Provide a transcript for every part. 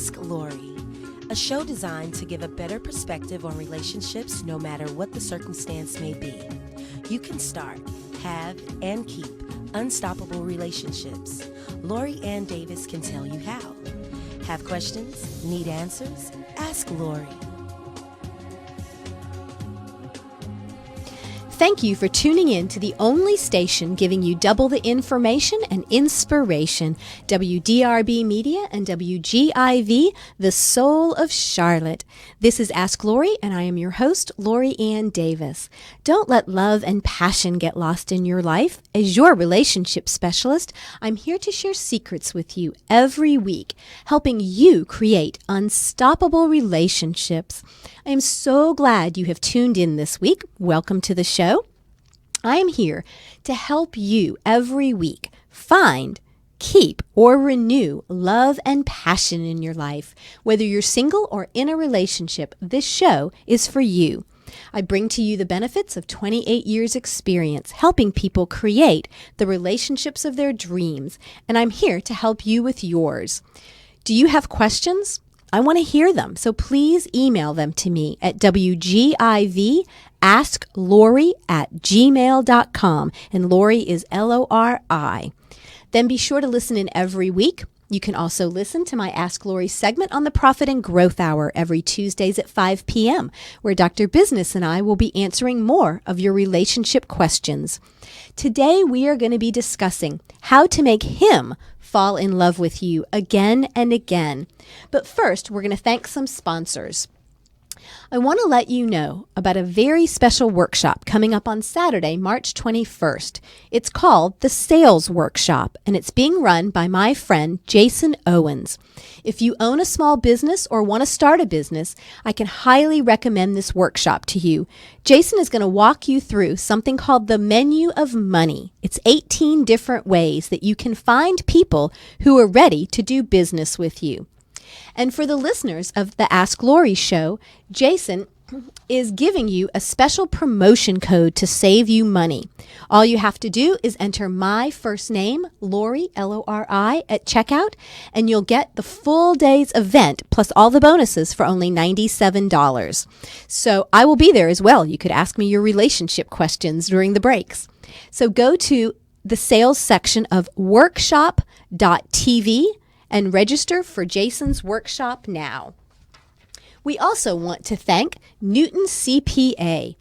Ask Lori, a show designed to give a better perspective on relationships no matter what the circumstance may be. You can start, have, and keep unstoppable relationships. Lori Ann Davis can tell you how. Have questions? Need answers? Ask Lori. Thank you for tuning in to the only station giving you double the information and inspiration. WDRB Media and WGIV, the soul of Charlotte. This is Ask Lori, and I am your host, Lori Ann Davis. Don't let love and passion get lost in your life. As your relationship specialist, I'm here to share secrets with you every week, helping you create unstoppable relationships. I am so glad you have tuned in this week. Welcome to the show. I am here to help you every week find, keep, or renew love and passion in your life. Whether you're single or in a relationship, this show is for you. I bring to you the benefits of 28 years experience helping people create the relationships of their dreams, and I'm here to help you with yours. Do you have questions? I want to hear them, so please email them to me at wgiv@asklori@gmail.com, and Lori is Lori. Then be sure to listen in every week. You can also listen to my Ask Lori segment on the Profit and Growth Hour every Tuesdays at 5 p.m., where Dr. Business and I will be answering more of your relationship questions. Today, we are going to be discussing how to make him fall in love with you again and again. But first, we're going to thank some sponsors. I want to let you know about a very special workshop coming up on Saturday, March 21st. It's called the Sales Workshop, and it's being run by my friend Jason Owens. If you own a small business or want to start a business, I can highly recommend this workshop to you. Jason is going to walk you through something called the Menu of Money. It's 18 different ways that you can find people who are ready to do business with you. And for the listeners of the Ask Lori show, Jason is giving you a special promotion code to save you money. All you have to do is enter my first name, Lori, Lori, at checkout, and you'll get the full day's event plus all the bonuses for only $97. So I will be there as well. You could ask me your relationship questions during the breaks. So go to the sales section of workshop.tv and register for Jason's workshop now. We also want to thank Newton CPA.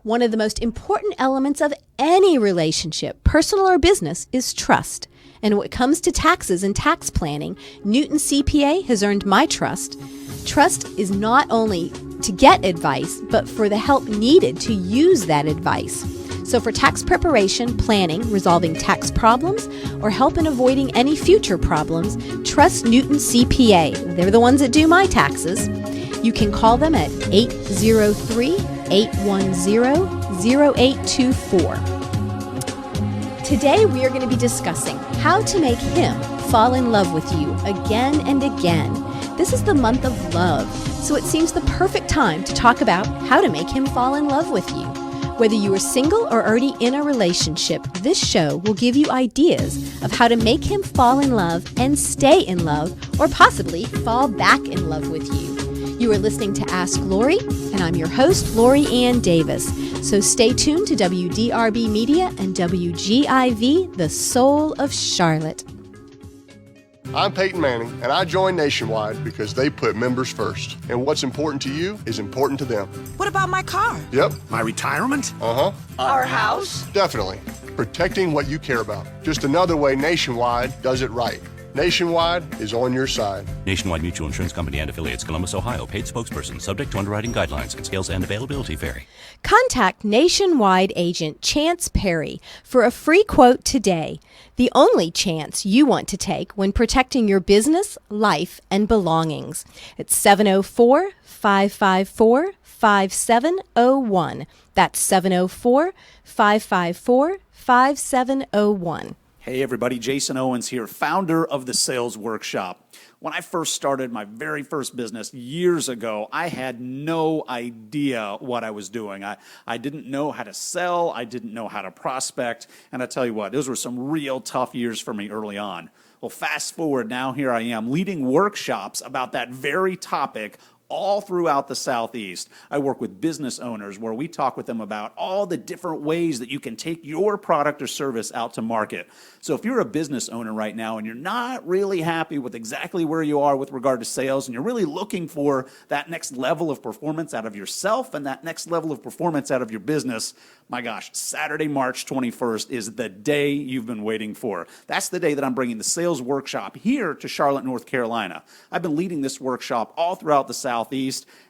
One of the most important elements of any relationship, personal or business, is trust. And when it comes to taxes and tax planning, Newton CPA has earned my trust. Trust is not only to get advice, but for the help needed to use that advice. So for tax preparation, planning, resolving tax problems, or help in avoiding any future problems, trust Newton CPA. They're the ones that do my taxes. You can call them at 803-810-0824. Today we are going to be discussing how to make him fall in love with you again and again. This is the month of love, so it seems the perfect time to talk about how to make him fall in love with you. Whether you are single or already in a relationship, this show will give you ideas of how to make him fall in love and stay in love, or possibly fall back in love with you. You are listening to Ask Lori, and I'm your host, Lori Ann Davis. So stay tuned to WDRB Media and WGIV, the soul of Charlotte. I'm Peyton Manning, and I joined Nationwide because they put members first. And what's important to you is important to them. What about my car? Yep. My retirement? Uh-huh. Our house? Definitely. Protecting what you care about. Just another way Nationwide does it right. Nationwide is on your side. Nationwide Mutual Insurance Company and affiliates, Columbus, Ohio. Paid spokesperson, subject to underwriting guidelines and scales and availability vary. Contact Nationwide agent Chance Perry for a free quote today. The only chance you want to take when protecting your business, life, and belongings. It's 704-554-5701. That's 704-554-5701. Hey everybody, Jason Owens here, founder of the Sales Workshop. When I first started my very first business years ago, I had no idea what I was doing. I didn't know how to sell, I didn't know how to prospect, and I tell you what, those were some real tough years for me early on. Well, fast forward, now here I am leading workshops about that very topic all throughout the Southeast. I work with business owners where we talk with them about all the different ways that you can take your product or service out to market. So if you're a business owner right now and you're not really happy with exactly where you are with regard to sales, and you're really looking for that next level of performance out of yourself and that next level of performance out of your business, my gosh, Saturday, March 21st is the day you've been waiting for. That's the day that I'm bringing the sales workshop here to Charlotte, North Carolina. I've been leading this workshop all throughout the Southeast,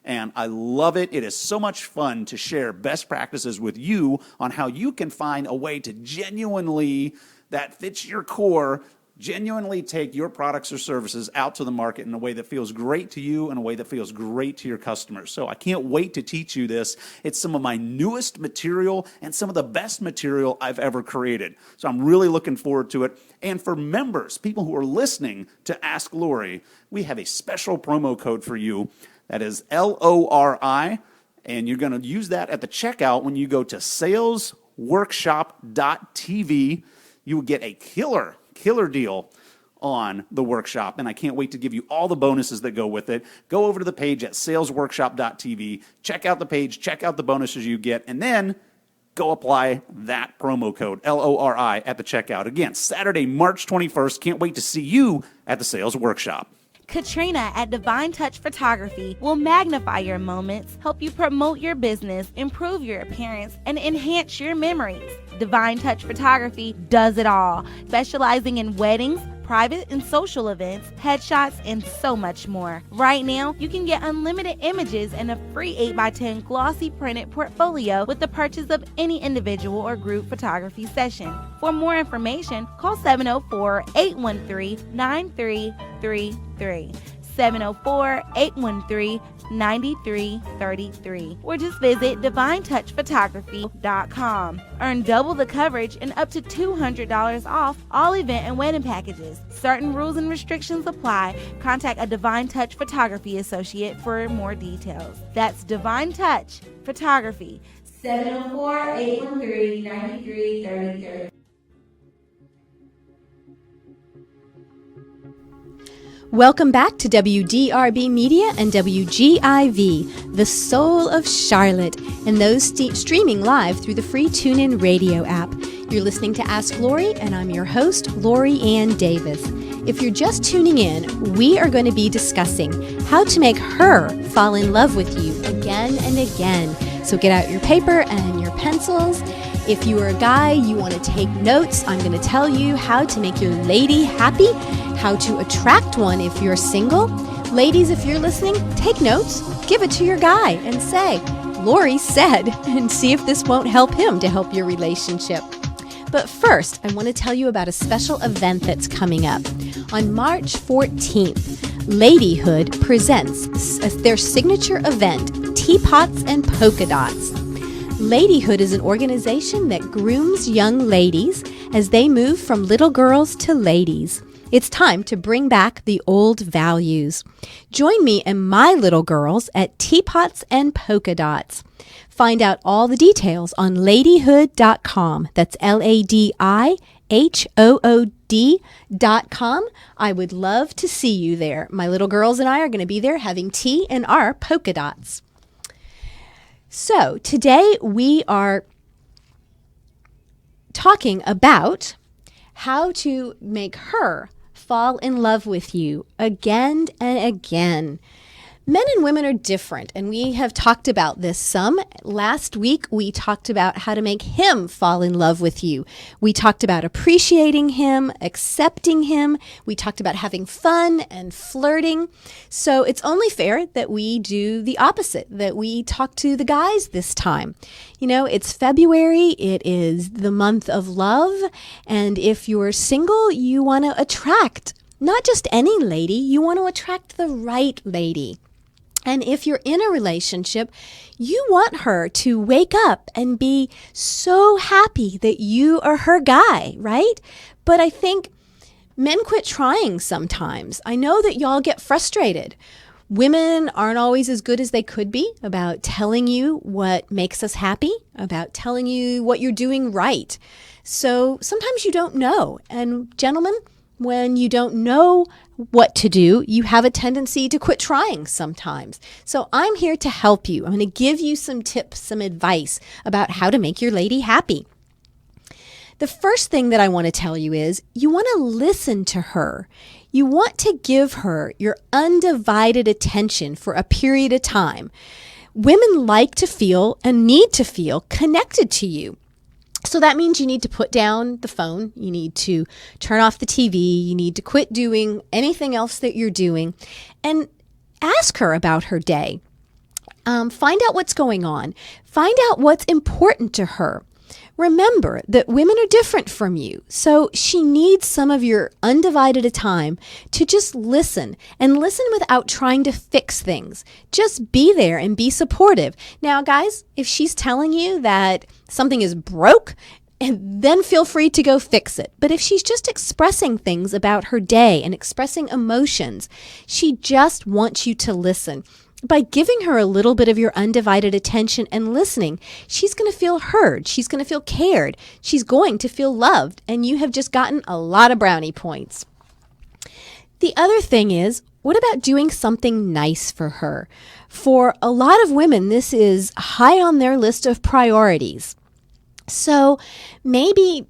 and I love it. It is so much fun to share best practices with you on how you can find a way to genuinely, that fits your core, genuinely take your products or services out to the market in a way that feels great to you and a way that feels great to your customers. So I can't wait to teach you this. It's some of my newest material and some of the best material I've ever created. So I'm really looking forward to it. And for members, people who are listening to Ask Lori, we have a special promo code for you that is LORI, and you're going to use that at the checkout when you go to salesworkshop.tv. You will get a killer deal on the workshop, and I can't wait to give you all the bonuses that go with it. Go over to the page at salesworkshop.tv, check out the page, check out the bonuses you get, and then go apply that promo code, LORI, at the checkout. Again, Saturday, March 21st. Can't wait to see you at the Sales Workshop. Katrina at Divine Touch Photography will magnify your moments, help you promote your business, improve your appearance, and enhance your memories. Divine Touch Photography does it all, specializing in weddings, private and social events, headshots, and so much more. Right now, you can get unlimited images and a free 8x10 glossy printed portfolio with the purchase of any individual or group photography session. For more information, call 704-813-9333. 704-813-9333, or just visit divinetouchphotography.com. Earn double the coverage and up to $200 off all event and wedding packages. Certain rules and restrictions apply. Contact a Divine Touch Photography associate for more details. That's Divine Touch Photography, 704-813-9333. Welcome back to WDRB Media and WGIV, the soul of Charlotte, and those streaming live through the free TuneIn Radio app. You're listening to Ask Lori, and I'm your host, Lori Ann Davis. If you're just tuning in, we are going to be discussing how to make her fall in love with you again and again. So get out your paper and your pencils. If you are a guy, you want to take notes, I'm going to tell you how to make your lady happy, how to attract one if you're single. Ladies, if you're listening, take notes, give it to your guy and say, Lori said, and see if this won't help him to help your relationship. But first, I want to tell you about a special event that's coming up. On March 14th, Ladyhood presents their signature event, Teapots and Polka Dots. Ladyhood is an organization that grooms young ladies as they move from little girls to ladies. It's time to bring back the old values. Join me and my little girls at Teapots and Polka Dots. Find out all the details on ladyhood.com. That's LADIHOOD.com. I would love to see you there. My little girls and I are going to be there having tea in our polka dots. So today we are talking about how to make her fall in love with you again and again. Men and women are different, and we have talked about this some. Last week, we talked about how to make him fall in love with you. We talked about appreciating him, accepting him. We talked about having fun and flirting. So it's only fair that we do the opposite, that we talk to the guys this time. You know, it's February. It is the month of love. And if you're single, you want to attract not just any lady, you want to attract the right lady. And if you're in a relationship, you want her to wake up and be so happy that you are her guy, right? But I think men quit trying sometimes. I know that y'all get frustrated. Women aren't always as good as they could be about telling you what makes us happy, about telling you what you're doing right. So sometimes you don't know. And gentlemen, when you don't know what to do, you have a tendency to quit trying sometimes. So I'm here to help you. I'm going to give you some tips, some advice about how to make your lady happy. The first thing that I want to tell you is you want to listen to her. You want to give her your undivided attention for a period of time. Women like to feel and need to feel connected to you. So that means you need to put down the phone, you need to turn off the TV, you need to quit doing anything else that you're doing, and ask her about her day. Find out what's going on. Find out what's important to her. Remember that women are different from you, so she needs some of your undivided time to just listen, and listen without trying to fix things. Just be there and be supportive. Now, guys, if she's telling you that something is broke, and then feel free to go fix it. But if she's just expressing things about her day and expressing emotions, she just wants you to listen. By giving her a little bit of your undivided attention and listening, she's going to feel heard. She's going to feel cared. She's going to feel loved. And you have just gotten a lot of brownie points. The other thing is, what about doing something nice for her? For a lot of women, this is high on their list of priorities. So maybe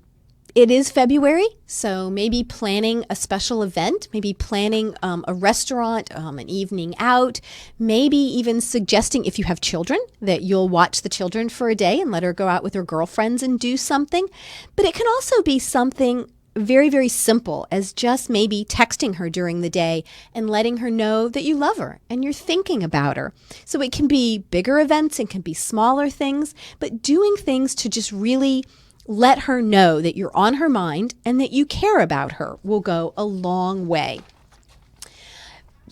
it is February, so maybe planning a special event, maybe planning a restaurant, an evening out, maybe even suggesting, if you have children, that you'll watch the children for a day and let her go out with her girlfriends and do something. But it can also be something very, very simple as just maybe texting her during the day and letting her know that you love her and you're thinking about her. So it can be bigger events, it can be smaller things, but doing things to just really let her know that you're on her mind and that you care about her will go a long way.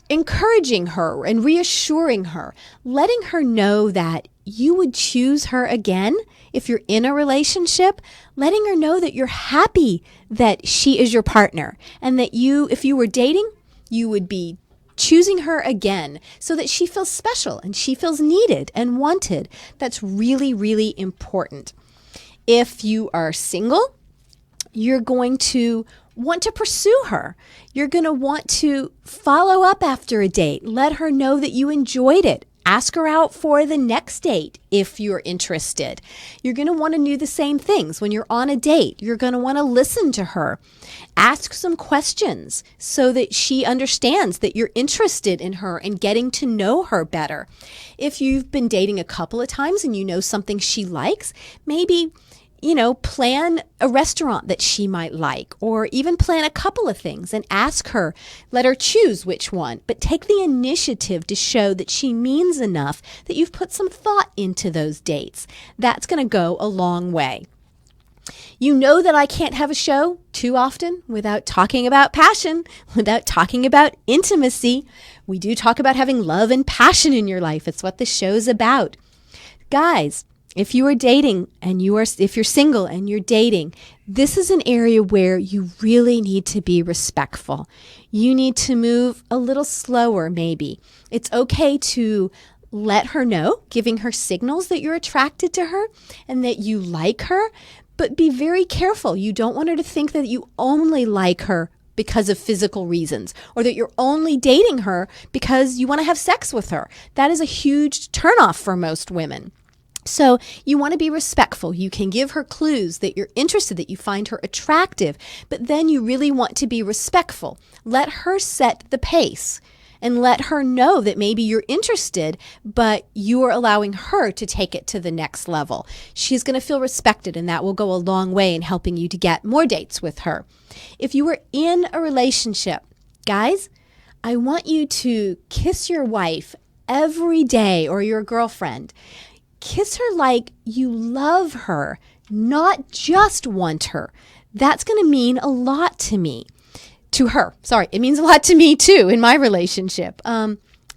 Encouraging her and reassuring her, letting her know that you would choose her again if you're in a relationship, letting her know that you're happy that she is your partner and that you, if you were dating, you would be choosing her again so that she feels special and she feels needed and wanted. That's really, really important. If you are single, you're going to want to pursue her. You're going to want to follow up after a date. Let her know that you enjoyed it. Ask her out for the next date if you're interested. You're going to want to do the same things when you're on a date. You're going to want to listen to her. Ask some questions so that she understands that you're interested in her and getting to know her better. If you've been dating a couple of times and you know something she likes, maybe plan a restaurant that she might like, or even plan a couple of things and ask her, let her choose which one, but take the initiative to show that she means enough that you've put some thought into those dates. That's going to go a long way. You know that I can't have a show too often without talking about passion, without talking about intimacy. We do talk about having love and passion in your life. It's what the show's about. Guys, if you are dating and if you're single and you're dating, this is an area where you really need to be respectful. You need to move a little slower, maybe. It's okay to let her know, giving her signals that you're attracted to her and that you like her, but be very careful. You don't want her to think that you only like her because of physical reasons, or that you're only dating her because you want to have sex with her. That is a huge turnoff for most women. So you want to be respectful. You can give her clues that you're interested, that you find her attractive, but then you really want to be respectful. Let her set the pace and let her know that maybe you're interested, but you are allowing her to take it to the next level. She's going to feel respected, and that will go a long way in helping you to get more dates with her. If you are in a relationship, guys, I want you to kiss your wife every day, or your girlfriend. Kiss her like you love her, not just want her. That's going to mean a lot to me. To her. Sorry, it means a lot to me too in my relationship.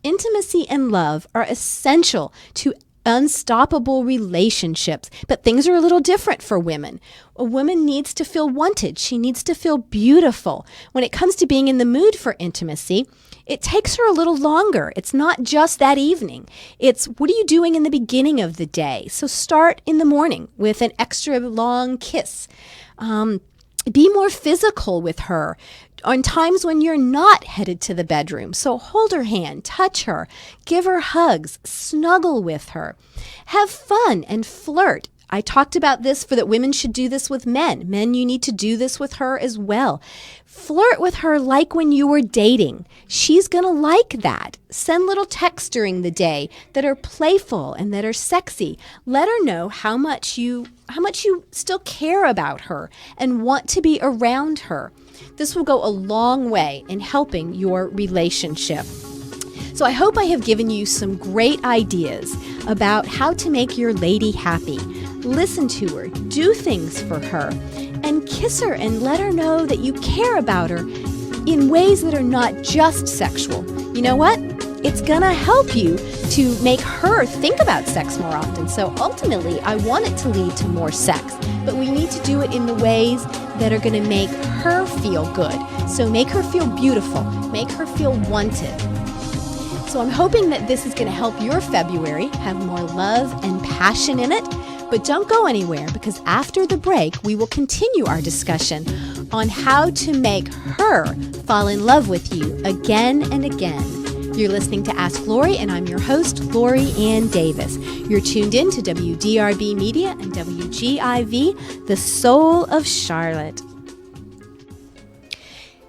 Intimacy and love are essential to unstoppable relationships, but things are a little different for women. A woman needs to feel wanted. She needs to feel beautiful. When it comes to being in the mood for intimacy, it takes her a little longer. It's not just that evening. It's what are you doing in the beginning of the day? So start in the morning with an extra long kiss. Be more physical with her on times when you're not headed to the bedroom. So hold her hand, touch her, give her hugs, snuggle with her. Have fun and flirt. I talked about this for that women should do this with men. Men, you need to do this with her as well. Flirt with her like when you were dating. She's going to like that. Send little texts during the day that are playful and that are sexy. Let her know how much you still care about her and want to be around her. This will go a long way in helping your relationship. So I hope I have given you some great ideas about how to make your lady happy. Listen to her, do things for her, and kiss her and let her know that you care about her in ways that are not just sexual. You know what? It's gonna help you to make her think about sex more often. So ultimately, I want it to lead to more sex, but we need to do it in the ways that are gonna make her feel good. So make her feel beautiful, make her feel wanted. So I'm hoping that this is gonna help your February have more love and passion in it. But don't go anywhere, because after the break, we will continue our discussion on how to make her fall in love with you again and again. You're listening to Ask Lori, and I'm your host, Lori Ann Davis. You're tuned in to WDRB Media and WGIV, the soul of Charlotte.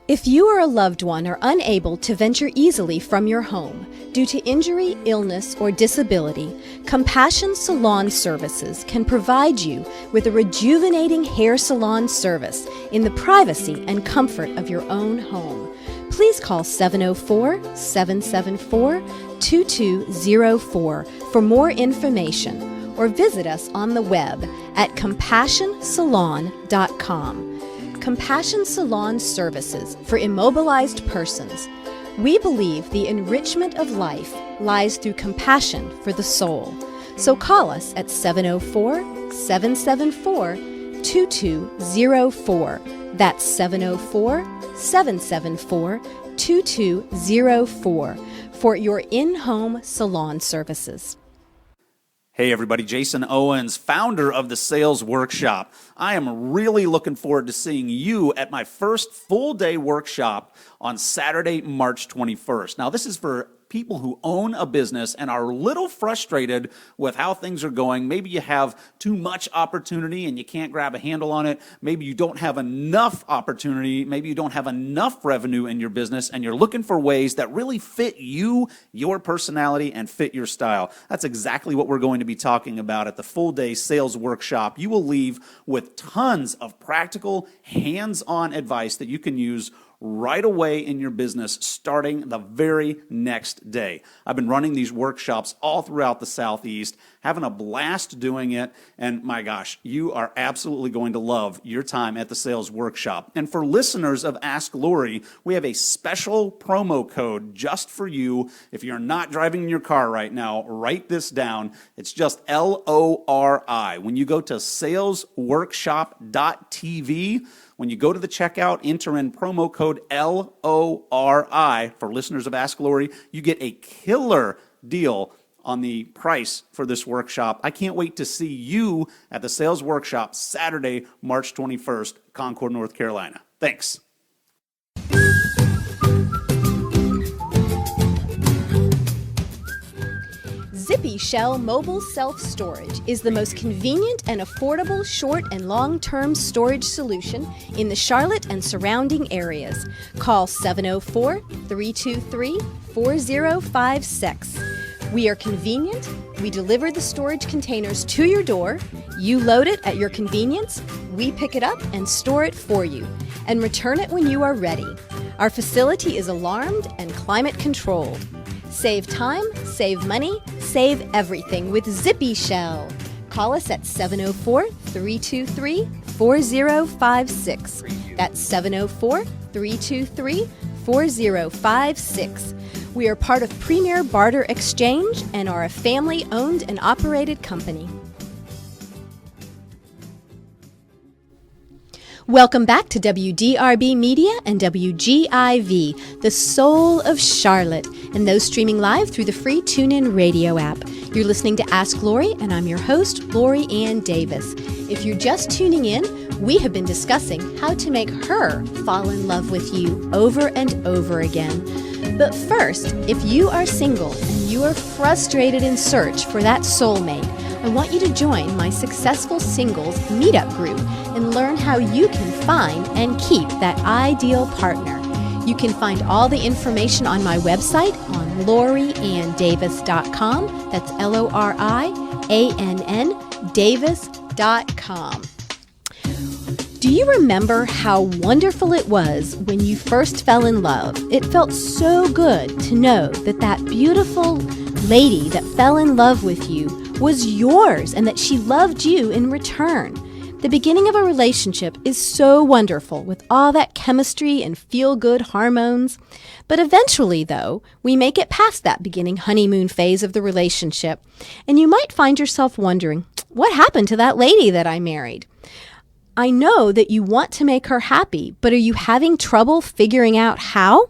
If you or a loved one are unable to venture easily from your home due to injury, illness, or disability, Compassion Salon Services can provide you with a rejuvenating hair salon service in the privacy and comfort of your own home. Please call 704-774-2204 for more information, or visit us on the web at compassionsalon.com. Compassion Salon Services for immobilized persons. We believe the enrichment of life lies through compassion for the soul. So call us at 704-774-2204. That's 704-774-2204 for your in-home salon services. Hey everybody, Jason Owens, founder of the Sales Workshop. I am really looking forward to seeing you at my first full-day workshop on Saturday, March 21st. Now, this is for people who own a business and are a little frustrated with how things are going. Maybe you have too much opportunity and you can't grab a handle on it. Maybe you don't have enough opportunity. Maybe you don't have enough revenue in your business and you're looking for ways that really fit you, your personality, and fit your style. That's exactly what we're going to be talking about at the full-day sales workshop. You will leave with tons of practical, hands-on advice that you can use right away in your business starting the very next day. I've been running these workshops all throughout the Southeast, having a blast doing it, and my gosh, you are absolutely going to love your time at the Sales Workshop. And for listeners of Ask Lori, we have a special promo code just for you. If you're not driving in your car right now, write this down. It's just LORI. When you go to salesworkshop.tv, when you go to the checkout, enter in promo code LORI. For listeners of Ask Lori, you get a killer deal on the price for this workshop. I can't wait to see you at the Sales Workshop Saturday, March 21st, Concord, North Carolina. Thanks. Zippy Shell Mobile Self-Storage is the most convenient and affordable short and long-term storage solution in the Charlotte and surrounding areas. Call 704-323-4056. We are convenient. We deliver the storage containers to your door. You load it at your convenience. We pick it up and store it for you and return it when you are ready. Our facility is alarmed and climate controlled. Save time, save money, save everything with Zippy Shell. Call us at 704-323-4056. That's 704-323-4056. We are part of Premier Barter Exchange and are a family-owned and operated company. Welcome back to WDRB Media and WGIV, the soul of Charlotte, and those streaming live through the free TuneIn radio app. You're listening to Ask Lori, and I'm your host, Lori Ann Davis. If you're just tuning in, We have been discussing how to make her fall in love with you over and over again. But first, if you are single and you are frustrated in search for that soulmate, I want you to join my Successful Singles Meetup group and learn how you can find and keep that ideal partner. You can find all the information on my website on LoriAnnDavis.com. That's LORIANN Davis.com. Do you remember how wonderful it was when you first fell in love? It felt so good to know that that beautiful lady that fell in love with you was yours and that she loved you in return. The beginning of a relationship is so wonderful with all that chemistry and feel-good hormones. But eventually, though, we make it past that beginning honeymoon phase of the relationship, and you might find yourself wondering, what happened to that lady that I married? I know that you want to make her happy, but are you having trouble figuring out how?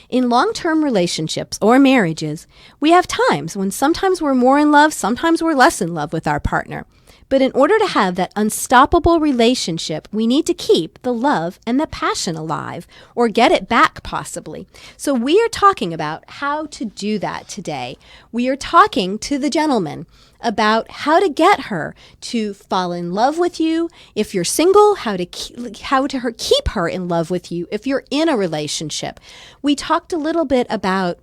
In long-term relationships or marriages, we have times when sometimes we're more in love, sometimes we're less in love with our partner. But in order to have that unstoppable relationship, we need to keep the love and the passion alive, or get it back possibly. So we are talking about how to do that today. We are talking to the gentleman about how to get her to fall in love with you if you're single, how to keep her in love with you if you're in a relationship. We talked a little bit about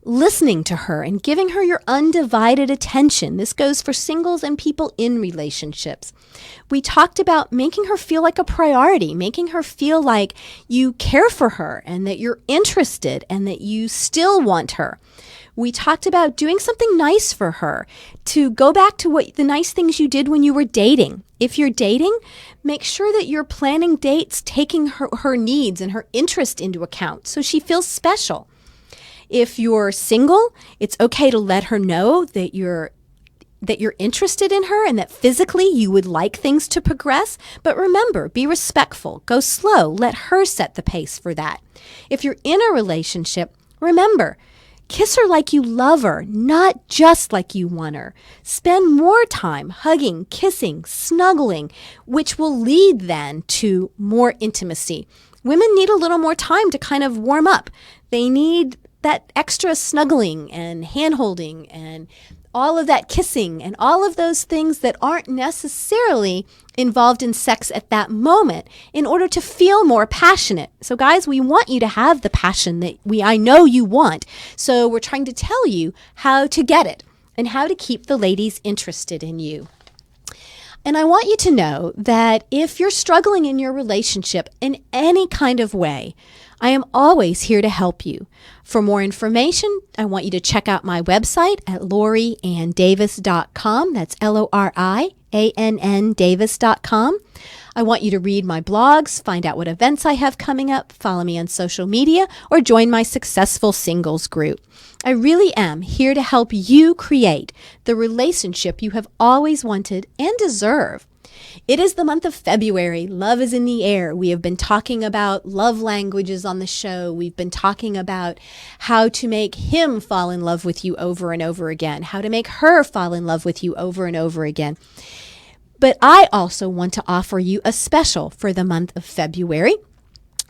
listening to her and giving her your undivided attention. This goes for singles and people in relationships. We talked about making her feel like a priority, making her feel like you care for her and that you're interested and that you still want her. We talked about doing something nice for her, to go back to what the nice things you did when you were dating. If you're dating, make sure that you're planning dates, taking her needs and her interest into account so she feels special. If you're single, it's okay to let her know that you're interested in her and that physically you would like things to progress. But remember, be respectful, go slow, let her set the pace for that. If you're in a relationship, remember, kiss her like you love her, not just like you want her. Spend more time hugging, kissing, snuggling, which will lead then to more intimacy. Women need a little more time to kind of warm up. They need that extra snuggling and hand-holding and all of that kissing and all of those things that aren't necessarily involved in sex at that moment in order to feel more passionate. So guys, we want you to have the passion that I know you want. So we're trying to tell you how to get it and how to keep the ladies interested in you. And I want you to know that if you're struggling in your relationship in any kind of way, I am always here to help you. For more information, I want you to check out my website at LoriAnnDavis.com. That's LORIANN Davis.com. I want you to read my blogs, find out what events I have coming up, follow me on social media, or join my Successful Singles group. I really am here to help you create the relationship you have always wanted and deserve. It is the month of February. Love is in the air. We have been talking about love languages on the show. We've been talking about how to make him fall in love with you over and over again, how to make her fall in love with you over and over again. But I also want to offer you a special for the month of February.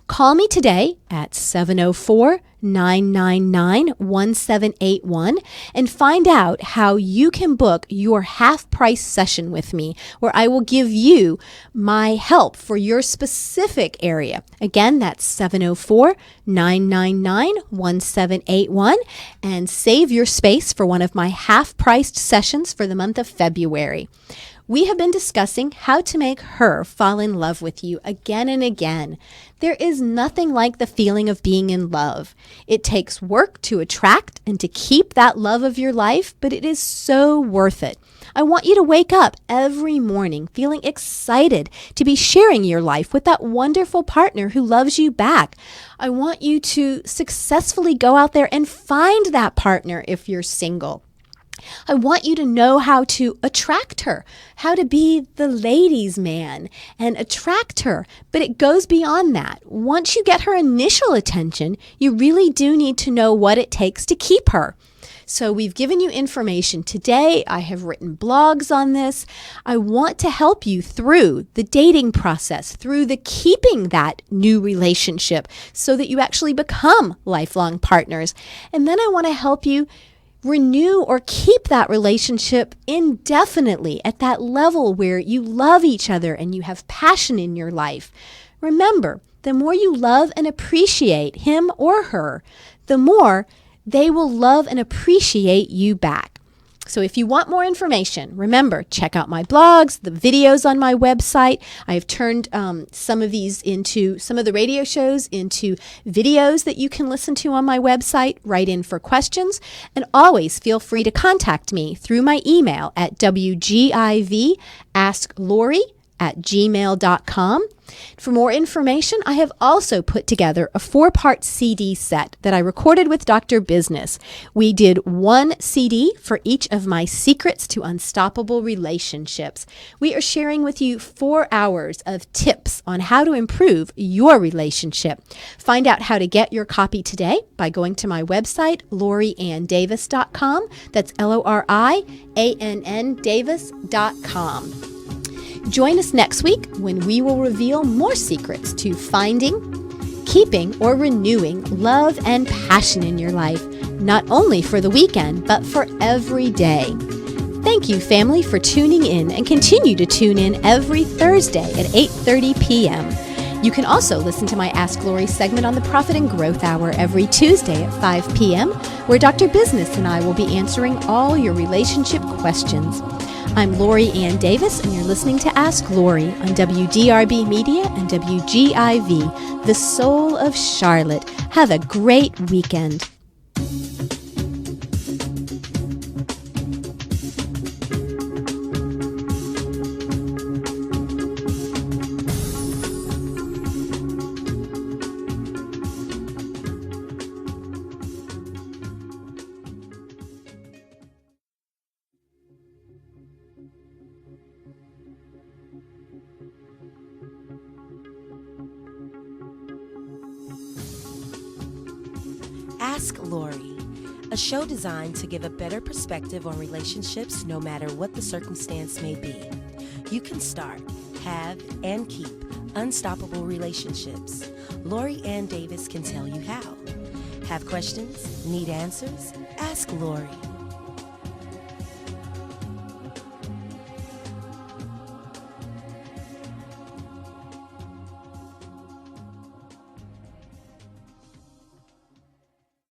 Call me today at 704-999-1781 and find out how you can book your half-price session with me, where I will give you my help for your specific area. Again, that's 704-999-1781, and save your space for one of my half-priced sessions for the month of February. We have been discussing how to make her fall in love with you again and again. There is nothing like the feeling of being in love. It takes work to attract and to keep that love of your life, but it is so worth it. I want you to wake up every morning feeling excited to be sharing your life with that wonderful partner who loves you back. I want you to successfully go out there and find that partner if you're single. I want you to know how to attract her, how to be the ladies' man and attract her. But it goes beyond that. Once you get her initial attention, you really do need to know what it takes to keep her. So we've given you information today. I have written blogs on this. I want to help you through the dating process, through the keeping that new relationship so that you actually become lifelong partners. And then I want to help you renew or keep that relationship indefinitely at that level where you love each other and you have passion in your life. Remember, the more you love and appreciate him or her, the more they will love and appreciate you back. So if you want more information, remember, check out my blogs, the videos on my website. I have turned some of the radio shows into videos that you can listen to on my website. Write in for questions, and always feel free to contact me through my email at wgivasklory@gmail.com. For more information, I have also put together a 4-part CD set that I recorded with Dr. Business. We did 1 CD for each of my secrets to unstoppable relationships. We are sharing with you 4 hours of tips on how to improve your relationship. Find out how to get your copy today by going to my website, LoriAnnDavis.com. That's LORIANN Davis.com. Join us next week when we will reveal more secrets to finding, keeping, or renewing love and passion in your life, not only for the weekend, but for every day. Thank you, family, for tuning in, and continue to tune in every Thursday at 8:30 p.m. You can also listen to my Ask Lori segment on the Profit and Growth Hour every Tuesday at 5 p.m., where Dr. Business and I will be answering all your relationship questions. I'm Lori Ann Davis, and you're listening to Ask Lori on WDRB Media and WGIV, the soul of Charlotte. Have a great weekend. Ask Lori, a show designed to give a better perspective on relationships no matter what the circumstance may be. You can start, have, and keep unstoppable relationships. Lori Ann Davis can tell you how. Have questions? Need answers? Ask Lori.